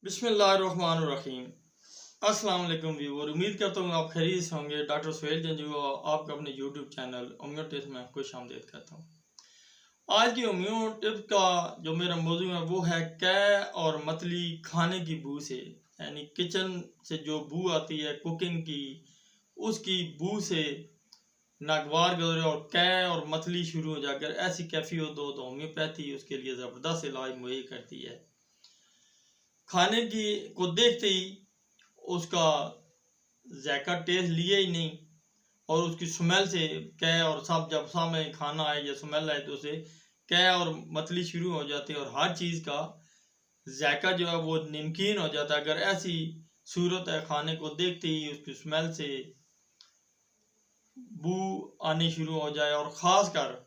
बिस्मिल्लाहिर्रहमानिर्रहीम। अस्सलाम वालेकुम व्यूअर, उम्मीद करता हूँ आप खैरियत से होंगे। डॉक्टर सुहेल जंजू आपका अपने यूट्यूब चैनल होमियो टिप्स में खुश आमदीद करता हूँ। आज की होमियो टिप्स का जो मेरा मौजू है वो है कै और मतली खाने की बू से, यानी किचन से जो बू आती है कुकिंग की, उसकी बू से नागवार गुजरे और कै और मतली शुरू हो जाकर ऐसी कैफियत हो तो होम्योपैथी उसके लिए ज़बरदस्त इलाज मुहैया करती है। खाने की को देखते ही उसका जायका टेस्ट लिए ही नहीं और उसकी स्मेल से कै और सब जब सामने खाना आए या स्मेल आए तो उसे कै और मतली शुरू हो जाती है और हर चीज़ का जायका जो है वो नमकीन हो जाता है। अगर ऐसी सूरत है खाने को देखते ही उसकी स्मेल से बू आनी शुरू हो जाए और ख़ास कर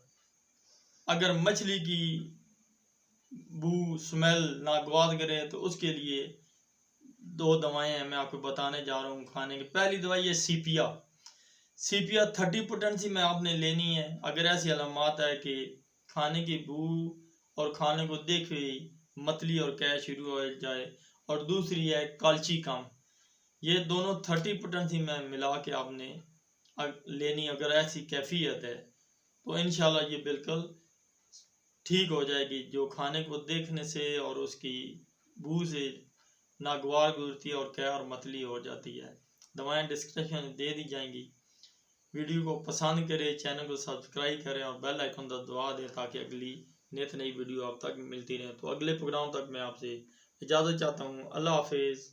अगर मछली की बू स्मेल नागवार करे तो उसके लिए दो दवाएं हैं मैं आपको बताने जा रहा हूँ खाने की। पहली दवाई है सीपिया। सीपिया 30 पोटेंसी में आपने लेनी है अगर ऐसी अलामत है कि खाने की बू और खाने को देख ही मतली और कै शुरू हो जाए। और दूसरी है कालची कम। ये दोनों 30 पोटेंसी में मिला के आपने लेनी अगर ऐसी कैफियत है तो इंशाल्लाह ये बिल्कुल ठीक हो जाएगी। जो खाने को देखने से और उसकी बू से नागवार गुजरती है और कै और मतली हो जाती है। दवाएं डिस्क्रिप्शन में दे दी जाएंगी। वीडियो को पसंद करें, चैनल को सब्सक्राइब करें और बेल आइकन दबा दें ताकि अगली नित नई वीडियो आप तक मिलती रहे। तो अगले प्रोग्राम तक मैं आपसे इजाज़त चाहता हूँ। अल्लाह हाफिज़।